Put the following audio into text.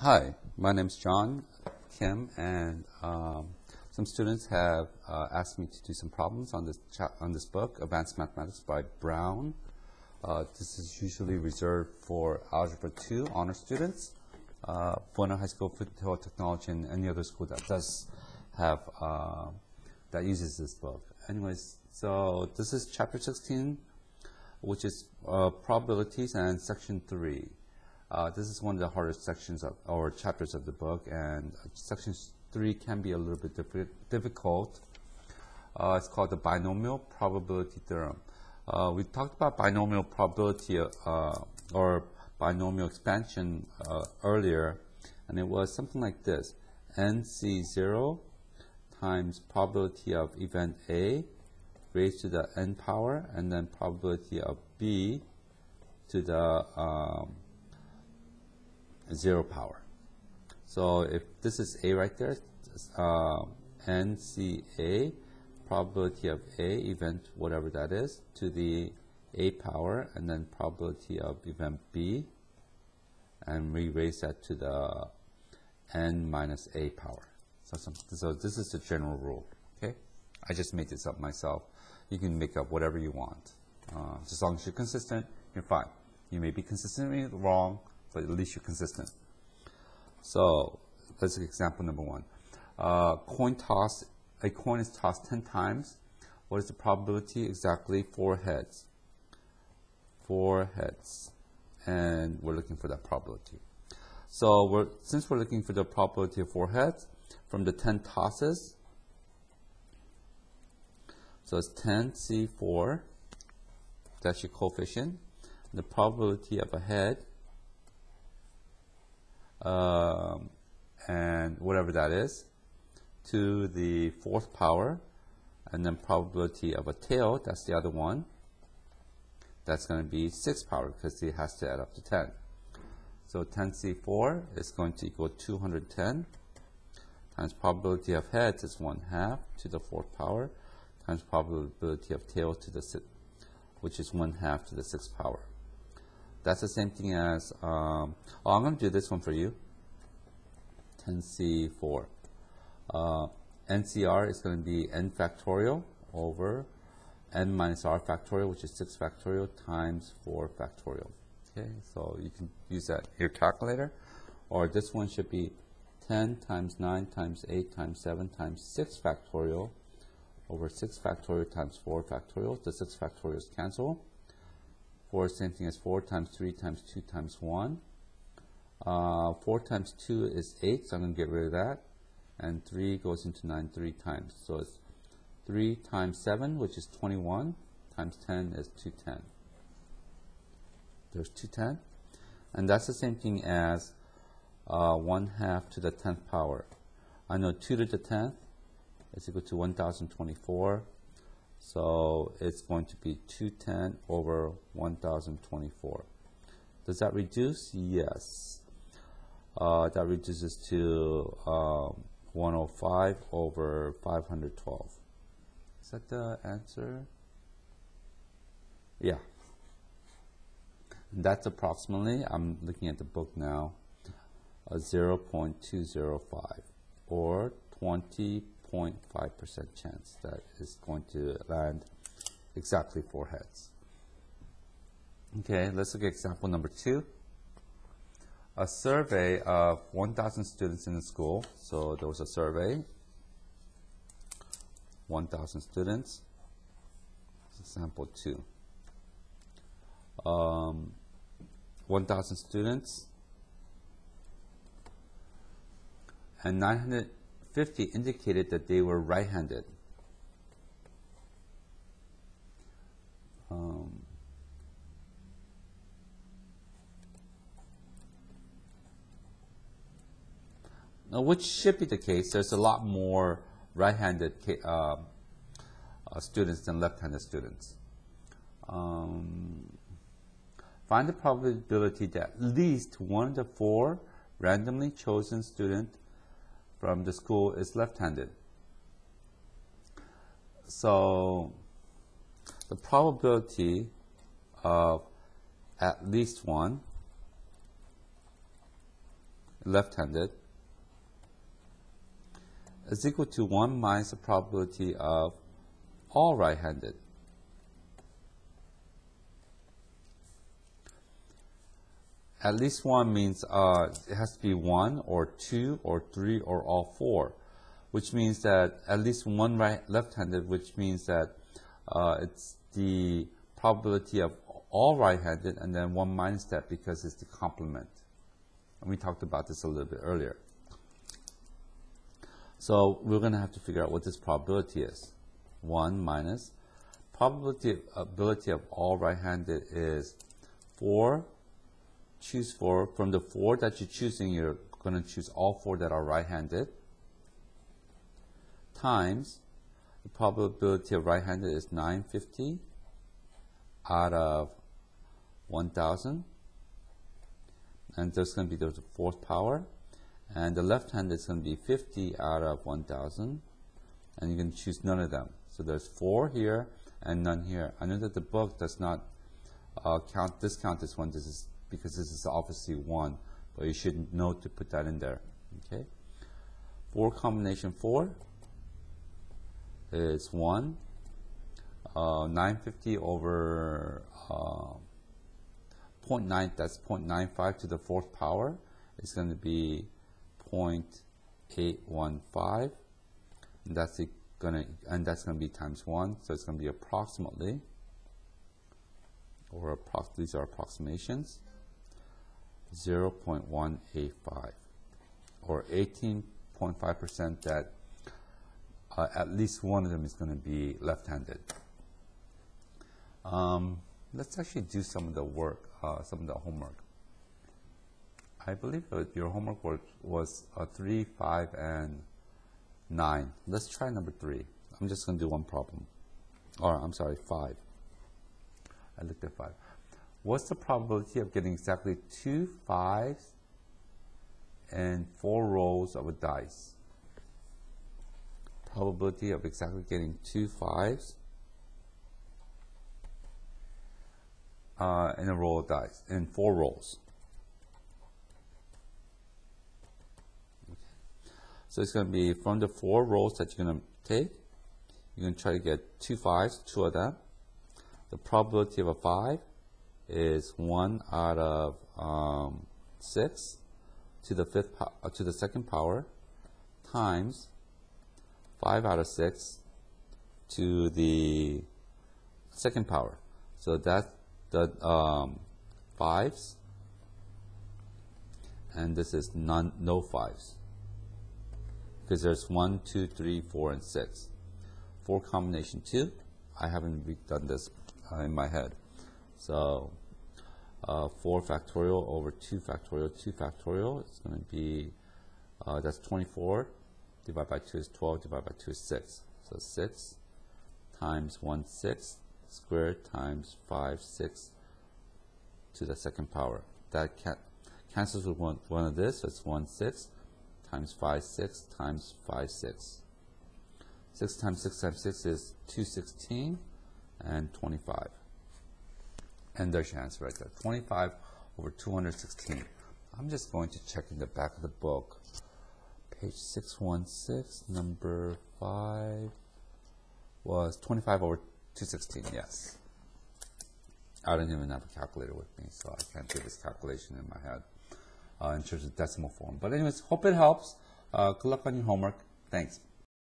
Hi, my name is John Kim, and some students have asked me to do some problems on this book, Advanced Mathematics by Brown. This is usually reserved for Algebra 2 honor students, Buena High School, Foothill Technology, and any other school that does have that uses this book. Anyways, so this is Chapter 16, which is probabilities, and Section 3. This is one of the hardest sections or chapters of the book, and Section 3 can be a little bit difficult. It's called the binomial probability theorem. We talked about binomial probability or binomial expansion earlier, and it was something like this: NC0 times probability of event A raised to the n power, and then probability of B to the 0 power. So if this is A right there, NCA, probability of A, event whatever that is, to the A power, and then probability of event B, and we raise that to the n minus A power. So this is the general rule, okay? I just made this up myself. You can make up whatever you want. As long as you're consistent, you're fine. You may be consistently wrong, but at least you're consistent. So let's look at example number 1. Coin toss. A coin is tossed 10 times. What is the probability? Exactly 4 heads. 4 heads. And we're looking for that probability. So since we're looking for the probability of 4 heads from the 10 tosses, so it's 10C4, that's your coefficient. The probability of a head, and whatever that is, to the 4th power, and then probability of a tail, that's the other one, that's going to be 6th power because it has to add up to 10. So 10C4 is going to equal 210 times probability of heads is 1/2 to the 4th power times probability of tail to the 6th, which is 1/2 to the 6th power. That's the same thing as, I'm going to do this one for you, 10C4. NCR is going to be n factorial over n minus r factorial, which is 6 factorial times 4 factorial. Okay, so you can use that in your calculator, or this one should be 10 times 9 times 8 times 7 times 6 factorial over 6 factorial times 4 factorial. The 6 factorials cancel. 4 is the same thing as 4 times 3 times 2 times 1. 4 times 2 is 8, so I'm going to get rid of that. And 3 goes into 9 3 times. So it's 3 times 7, which is 21, times 10 is 210. There's 210. And that's the same thing as 1/2 to the 10th power. I know 2 to the 10th is equal to 1024. So it's going to be 210 over 1024. Does that reduce? Yes. That reduces to 105 over 512. Is that the answer? Yeah. That's approximately, I'm looking at the book now, 0.205 or 20.5% chance that is going to land exactly 4 heads. Okay, let's look at example number 2. A survey of 1,000 students in the school. So there was a survey, 1,000 students. Example 2. 1,000 students, and 950 indicated that they were right-handed. Now, which should be the case. There's a lot more right-handed students than left-handed students. Find the probability that at least one of the 4 randomly chosen students from the school is left-handed. So the probability of at least one left-handed, is equal to 1 minus the probability of all right-handed. At least one means it has to be 1 or 2 or 3 or all 4, which means that at least one left-handed, which means that it's the probability of all right-handed, and then 1 minus that because it's the complement. And we talked about this a little bit earlier. So we're going to have to figure out what this probability is. 1 minus probability of all right-handed is 4. Choose 4. From the 4 that you're choosing, you're going to choose all 4 that are right-handed, times the probability of right-handed is 950 out of 1,000, and there's going to be the 4th power, and the left-handed is going to be 50 out of 1,000, and you can choose none of them. So there's 4 here and none here. I know that the book does not count this one. This is because this is obviously 1, but you should know to put that in there. Okay, 4 combination 4 is 1. 950 over 0.9, that's 0.95 to the 4th power. It's going to be 0.815, and that's going to be times 1, so it's going to be approximately, or these are approximations, 0.185, or 18.5% that at least one of them is going to be left-handed. Let's actually do some of the work, some of the homework. I believe that your homework was 3, 5, and 9. Let's try number 3. I'm just going to do one problem. Or, I'm sorry, 5. I looked at 5. What's the probability of getting exactly 2 5s and 4 rolls of a dice? Probability of exactly getting 2 5s in a roll of dice, in 4 rolls. Okay. So it's going to be from the 4 rolls that you're going to take, you're going to try to get 2 5s, 2 of them. The probability of a 5 is 1 out of 6 to the 2nd power times 5 out of 6 to the 2nd power. So that's the 5s, and this is no 5s, because there's 1, 2, 3, 4, and 6. 4 combination 2. I haven't done this in my head. So 4 factorial over 2 factorial. 2 factorial, it's going to be, that's 24. Divided by 2 is 12. Divided by 2 is 6. So 6 times 1 6 squared times 5 6 to the 2nd power. That cancels with one of this. So it's 1 6 times 5 6 times 5 6. 6 times 6 times 6 is 216 and 25. And there's your answer right there. 25 over 216. I'm just going to check in the back of the book. Page 616, number 5 was 25 over 216, yes. I don't even have a calculator with me, so I can't do this calculation in my head in terms of decimal form. But anyways, hope it helps. Good luck on your homework. Thanks.